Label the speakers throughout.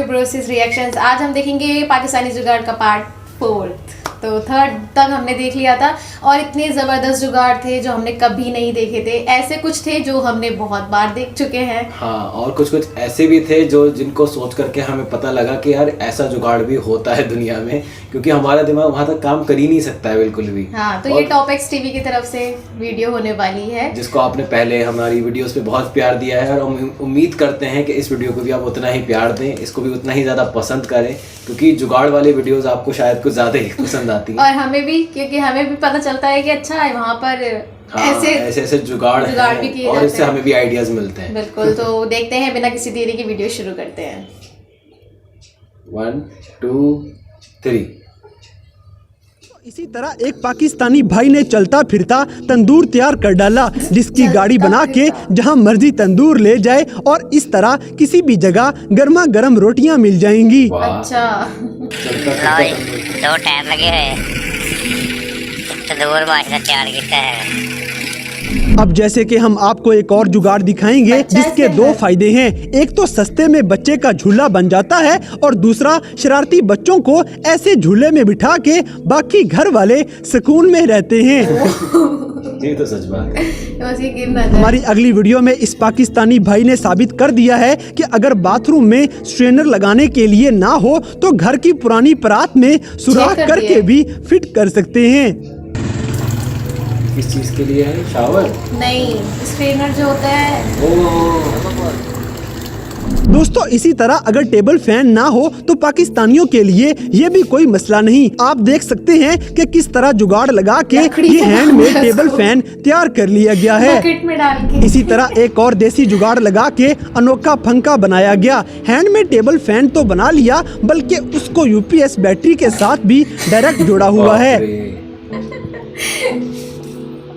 Speaker 1: To BroSis reactions. आज हम देखेंगे पाकिस्तानी जुगाड़ का पार्ट 4। तो 3rd तक हमने देख लिया था और इतने ज़बरदस्त जुगाड़ थे जो हमने कभी नहीं देखे थे। ऐसे कुछ थे जो हमने बहुत बार देख चुके हैं।
Speaker 2: हाँ, और कुछ कुछ ऐसे भी थे जो जिनको सोच करके हमें पता लगा कि यार ऐसा जुगाड़ भी होता है दुनिया में, क्योंकि हमारा दिमाग वहाँ तक काम कर ही नहीं सकता है बिल्कुल भी।
Speaker 1: हाँ, तो ये टॉपिक्स टीवी की तरफ से वीडियो होने वाली है
Speaker 2: जिसको आपने पहले हमारी वीडियोस पे बहुत प्यार दिया है, और हम उम्मीद करते हैं कि इस वीडियो को भी आप उतना ही प्यार दें, इसको भी उतना ही ज़्यादा पसंद करें, क्योंकि जुगाड़ वाले वीडियोस आपको शायद कुछ ज़्यादा ही पसंद आती हैं।
Speaker 1: और हमें भी, क्योंकि हमें भी पता चलता है कि अच्छा है वहाँ पर ऐसे जुगाड़ भी किए
Speaker 2: और
Speaker 1: जाते
Speaker 2: इससे हमें भी आइडियाज मिलते हैं।
Speaker 1: बिल्कुल। तो देखते हैं, बिना किसी देरी की वीडियो शुरू करते हैं।
Speaker 2: 1 2 3।
Speaker 3: इसी तरह एक पाकिस्तानी भाई ने चलता फिरता तंदूर तैयार कर डाला, जिसकी गाड़ी बना के जहां मर्जी तंदूर ले जाए और इस तरह किसी भी जगह गर्मा गर्म रोटियां मिल जाएंगी।
Speaker 1: अच्छा,
Speaker 4: 2 टायर लगे हुए तंदूर माशा तैयार किया है।
Speaker 3: अब जैसे कि हम आपको एक और जुगाड़ दिखाएंगे जिसके 2 फायदे हैं। एक तो सस्ते में बच्चे का झूला बन जाता है और दूसरा शरारती बच्चों को ऐसे झूले में बिठा के बाकी घर वाले सुकून में रहते हैं।
Speaker 2: ये तो सच बात है।
Speaker 3: हमारी अगली वीडियो में इस पाकिस्तानी भाई ने साबित कर दिया है कि अगर बाथरूम में स्ट्रेनर लगाने के लिए ना हो तो घर की पुरानी परात में सुराख करके भी फिट कर सकते हैं।
Speaker 2: किस चीज के लिए है? शावर?
Speaker 1: नहीं, स्ट्रेनर जो होता है।
Speaker 3: दोस्तों, इसी तरह अगर टेबल फैन ना हो तो पाकिस्तानियों के लिए ये भी कोई मसला नहीं। आप देख सकते हैं कि किस तरह जुगाड़ लगा के ये हैंडमेड टेबल फैन तैयार कर लिया गया है।
Speaker 1: बकेट में डाल के।
Speaker 3: इसी तरह एक और देसी जुगाड़ लगा के अनोखा पंखा बनाया गया। हैंडमेड टेबल फैन तो बना लिया, बल्कि उसको यूपीएस बैटरी के साथ भी डायरेक्ट जुड़ा हुआ है।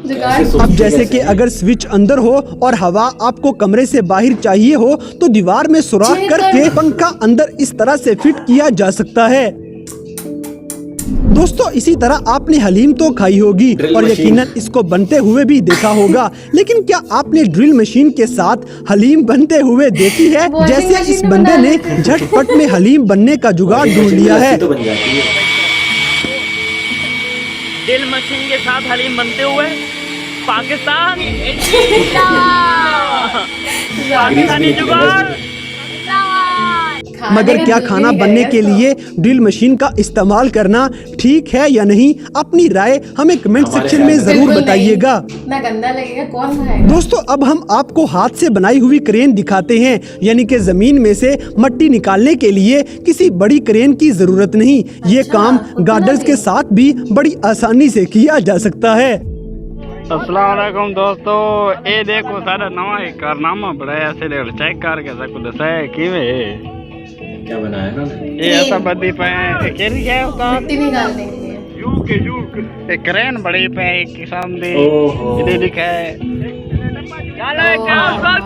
Speaker 3: अब जैसे कि अगर स्विच अंदर हो और हवा आपको कमरे से बाहर चाहिए हो तो दीवार में सुराख करके पंखा अंदर इस तरह से फिट किया जा सकता है। दोस्तों, इसी तरह आपने हलीम तो खाई होगी और यकीनन इसको बनते हुए भी देखा होगा, लेकिन क्या आपने ड्रिल मशीन के साथ हलीम बनते हुए देखी है? जैसे इस बंदे ने झटपट में हलीम बनने का जुगाड़ ढूंढ लिया है।
Speaker 5: ड्रिल मशीन के साथ हलीम बनते हुए पाकिस्तान पाकिस्तानी जुगाड़।
Speaker 3: मगर क्या खाना बनने के लिए ड्रिल मशीन का इस्तेमाल करना ठीक है या नहीं? अपनी राय हमें कमेंट सेक्शन में जरूर बताइएगा।
Speaker 1: ना गंदा लगेगा, कौन खाएगा?
Speaker 3: दोस्तों, अब हम आपको हाथ से बनाई हुई क्रेन दिखाते हैं, यानी कि जमीन में से मिट्टी निकालने के लिए किसी बड़ी क्रेन की जरूरत नहीं। ये काम गार्डर्स के साथ भी बड़ी आसानी से किया जा सकता है।
Speaker 5: अस्सलाम वालेकुम दोस्तों, ये देखो सारा नवा एक कारनामा बड़ा ऐसे चेक करके सकूं दसाए किवें
Speaker 2: क्या बनाया ना
Speaker 5: ये ऐसा बदी पे केरी क्या होता
Speaker 1: मिट्टी निकालने के लिए
Speaker 5: यूक एक क्रेन बड़ी पे एक किस्म दी ये लिखा है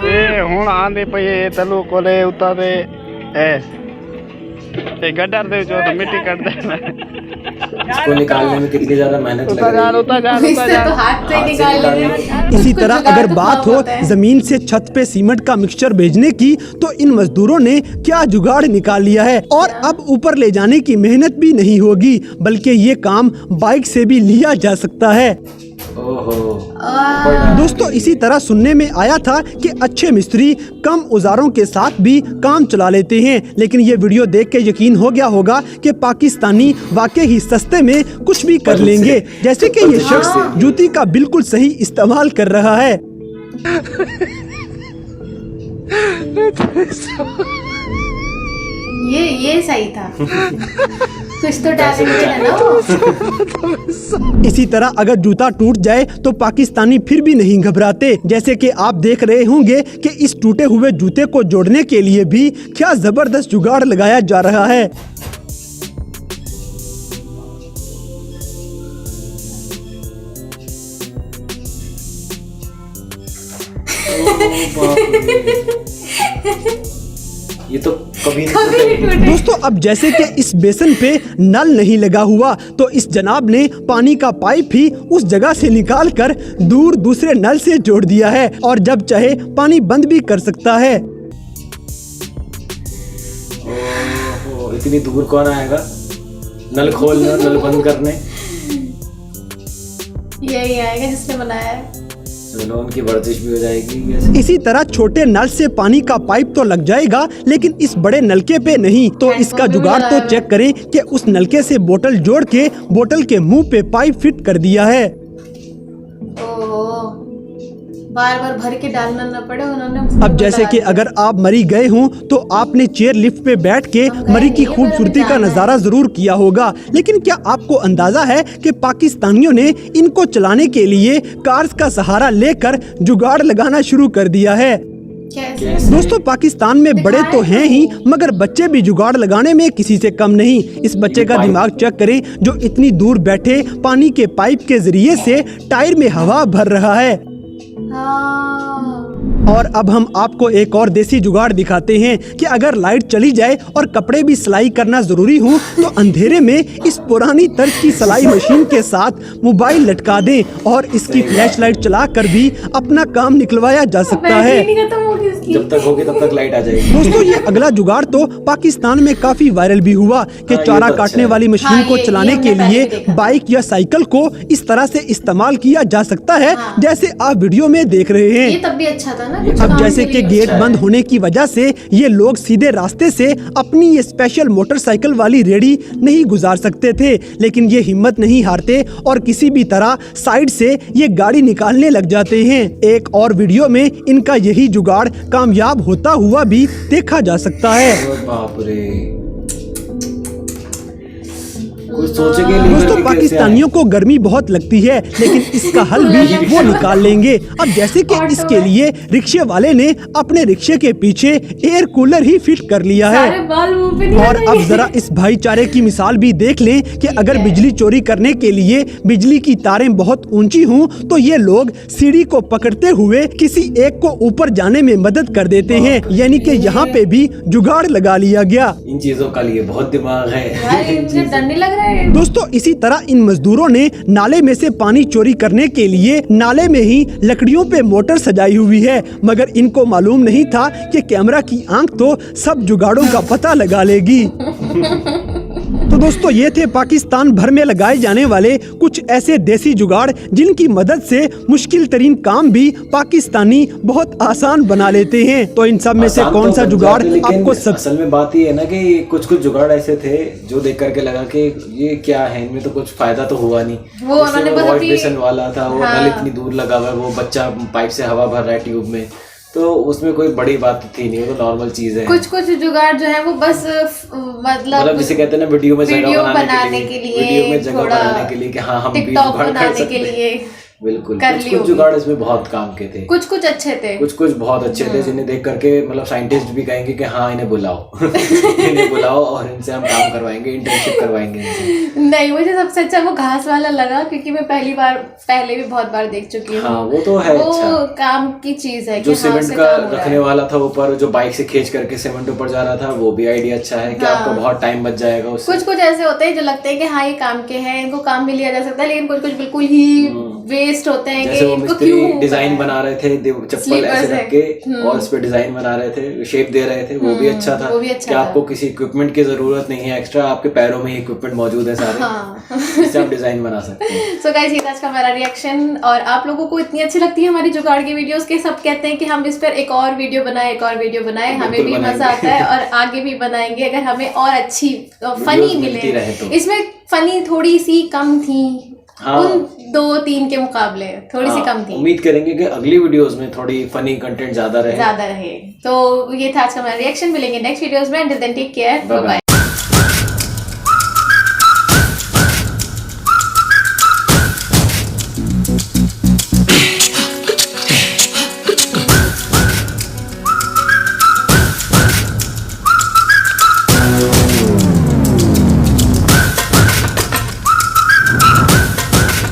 Speaker 5: ये हुन आंदे पे तलू कोले उता दे ए गड्ढर दे जो तो मिट्टी कट दे।
Speaker 2: इसको निकालने में कितनी ज्यादा मेहनत लग रही है।
Speaker 1: तो हाथ से निकाल।
Speaker 3: इसी तरह अगर बात हो जमीन से छत पे सीमेंट का मिक्सचर भेजने की, तो इन मजदूरों ने क्या जुगाड़ निकाल लिया है। और अब ऊपर ले जाने की मेहनत भी नहीं होगी, बल्कि ये काम बाइक से भी लिया जा सकता है। दोस्तों, इसी तरह सुनने में आया था कि अच्छे मिस्त्री कम औजारों के साथ भी काम चला लेते हैं, लेकिन ये वीडियो देख के यकीन हो गया होगा कि पाकिस्तानी वाकई ही सस्ते में कुछ भी कर लेंगे, जैसे कि ये शख्स जूती का बिल्कुल सही इस्तेमाल कर रहा है।
Speaker 1: ये सही था। कुछ तो टैलेंटेड है ना वो।
Speaker 3: इसी तरह अगर जूता टूट जाए तो पाकिस्तानी फिर भी नहीं घबराते, जैसे कि आप देख रहे होंगे कि इस टूटे हुए जूते को जोड़ने के लिए भी क्या जबरदस्त जुगाड़ लगाया जा रहा है।
Speaker 2: ये तो कभी नहीं।
Speaker 3: दोस्तों, अब जैसे कि इस बेसन पे नल नहीं लगा हुआ, तो इस जनाब ने पानी का पाइप ही उस जगह से निकाल कर दूर दूसरे नल से जोड़ दिया है और जब चाहे पानी बंद भी कर सकता है।
Speaker 2: इतनी दूर कौन आएगा नल खोलने और नल बंद करने?
Speaker 1: यही आएगा जिसने बनाया है।
Speaker 2: चलो उनकी वर्जिश भी हो जाएगी ऐसे।
Speaker 3: इसी तरह छोटे नल से पानी का पाइप तो लग जाएगा, लेकिन इस बड़े नलके पे नहीं। तो इसका जुगाड़ तो चेक करें कि उस नलके से बोतल जोड़ के बोतल के मुंह पे पाइप फिट कर दिया है।
Speaker 1: बार बार भर के डालना न पड़े उन्होंने।
Speaker 3: अब जैसे कि अगर आप मरी गए हों तो आपने चेयर लिफ्ट पे बैठ के मरी की खूबसूरती का नजारा जरूर किया होगा, लेकिन क्या आपको अंदाजा है कि पाकिस्तानियों ने इनको चलाने के लिए कार्स का सहारा लेकर जुगाड़ लगाना शुरू कर दिया है। दोस्तों, पाकिस्तान में बड़े तो हैं ही, मगर बच्चे भी जुगाड़ लगाने में किसी से कम नहीं। इस बच्चे का दिमाग चेक करें जो इतनी दूर बैठे पानी के पाइप के जरिए से टायर में हवा भर रहा है। और अब हम आपको एक और देसी जुगाड़ दिखाते हैं कि अगर लाइट चली जाए और कपड़े भी सिलाई करना जरूरी हो तो अंधेरे में इस पुरानी तर्ज की सिलाई मशीन के साथ मोबाइल लटका दें और इसकी फ्लैश लाइट चला कर भी अपना काम निकलवाया जा सकता है।
Speaker 2: जब तक होगी तब तक लाइट आ जाएगी।
Speaker 3: दोस्तों, ये अगला जुगाड़ तो पाकिस्तान में काफी वायरल भी हुआ कि चारा काटने वाली मशीन को चलाने के लिए बाइक या साइकिल को इस तरह से इस्तेमाल किया जा सकता है जैसे आप वीडियो में देख रहे हैं।
Speaker 1: ये तब भी अच्छा था ना।
Speaker 3: अब जैसे कि गेट बंद होने की वजह से ये लोग सीधे रास्ते से अपनी ये स्पेशल मोटरसाइकिल वाली रेडी नहीं गुजार सकते थे, लेकिन ये हिम्मत नहीं हारते और किसी भी तरह साइड से ये गाड़ी निकालने लग जाते हैं। एक और वीडियो में इनका यही जुगाड़ कामयाब होता हुआ भी देखा जा सकता है।
Speaker 2: बाप रे, कुछ सोचेंगे नहीं।
Speaker 3: दोस्तों, पाकिस्तानियों को गर्मी बहुत लगती है, लेकिन इसका हल भी वो निकाल लेंगे। अब जैसे कि इसके लिए रिक्शे वाले ने अपने रिक्शे के पीछे एयर कूलर ही फिट कर लिया है। और अब जरा इस भाईचारे की मिसाल भी देख लें कि अगर बिजली चोरी करने के लिए बिजली की तारें बहुत ऊंची हों तो ये लोग सीढ़ी को पकड़ते हुए किसी एक को ऊपर जाने में मदद कर देते हैं। यानी कि यहाँ पे भी जुगाड़ लगा लिया गया।
Speaker 2: इन चीजों का लिए बहुत दिमाग है।
Speaker 1: मुझे डर नहीं लग रहा है।
Speaker 3: दोस्तों, इसी तरह इन मजदूरों ने नाले में से पानी चोरी करने के लिए नाले में ही लकड़ियों पे मोटर सजाई हुई है, मगर इनको मालूम नहीं था कि कैमरा की आंख तो सब जुगाड़ों का पता लगा लेगी। तो दोस्तों, ये थे पाकिस्तान भर में लगाए जाने वाले कुछ ऐसे देसी जुगाड़ जिनकी मदद से मुश्किल तरीन काम भी पाकिस्तानी बहुत आसान बना लेते हैं। तो इन सब में से कौन सा जुगाड़ आपको
Speaker 2: असल में बात ये है ना कि कुछ कुछ जुगाड़ ऐसे थे जो देख करके लगा कि ये क्या है, इनमें तो कुछ फायदा तो हुआ नहीं।
Speaker 1: वो उन्होंने
Speaker 2: वॉश बेसिन वाला था, वो नल इतनी दूर लगा हुआ है, वो बच्चा पाइप से हवा भर रहा है ट्यूब में, तो उसमें कोई बड़ी बात थी नहीं, वो तो नॉर्मल चीज है।
Speaker 1: कुछ जुगाड़ जो है वो बस मतलब
Speaker 2: जिसे कहते हैं ना वीडियो में जगह बनाने के लिए वीडियो में जगह बनाने के लिए कि हाँ हम भी जुगाड़ कर सकते हैं। बिल्कुल, कुछ जुगाड़ इसमें बहुत काम के थे,
Speaker 1: कुछ अच्छे थे,
Speaker 2: कुछ बहुत अच्छे थे जिन्हें देख करके मतलब साइंटिस्ट भी कहेंगे कि हाँ इन्हें बुलाओ इन्हें बुलाओ और इनसे हम काम करवाएंगे, इंटर्नशिप करवाएंगे इनसे।
Speaker 1: नहीं, मुझे सबसे अच्छा वो घास वाला लगा, क्योंकि मैं पहले भी बहुत बार देख चुकी हूँ।
Speaker 2: हाँ, वो तो है।
Speaker 1: वो
Speaker 2: अच्छा
Speaker 1: काम की चीज है।
Speaker 2: जो सीमेंट का रखने वाला था ऊपर, जो बाइक से खींच करके सीमेंट ऊपर जा रहा था, वो भी आइडिया अच्छा है कि आपको बहुत टाइम बच जाएगा उससे।
Speaker 1: कुछ ऐसे होते हैं जो लगते हैं कि हाँ ये काम के हैं, इनको काम में लिया जा सकता है, लेकिन कुछ बिल्कुल ही वेस्ट होते हैं।
Speaker 2: जैसे वो मिस्त्री डिजाइन बना रहे थे, चप्पल ऐसे रख के और उस पे डिजाइन बना रहे थे, शेप दे रहे थे, वो भी अच्छा था। कि आपको किसी इक्विपमेंट की जरूरत नहीं है एक्स्ट्रा, आपके पैरों में ही इक्विपमेंट मौजूद है सारे, इससे आप डिजाइन बना सकते हैं।
Speaker 1: सो गाइस, ये आज का हमारा रिएक्शन, और आप लोगों को इतनी अच्छी लगती है हमारी जुगाड़ की वीडियोस के सब कहते हैं कि हम इस पर एक और वीडियो बनाए, हमें भी मजा आता है और आगे भी बनाएंगे अगर हमें और अच्छी फनी मिले। इसमें फनी थोड़ी सी कम थी, हाँ, उन 2-3 के मुकाबले थोड़ी सी कम थी।
Speaker 2: उम्मीद करेंगे कि अगली वीडियोस में थोड़ी फनी कंटेंट ज्यादा रहे।
Speaker 1: तो ये था आज का हमारा रिएक्शन। मिलेंगे नेक्स्ट वीडियोस में। Till then take care, bye bye.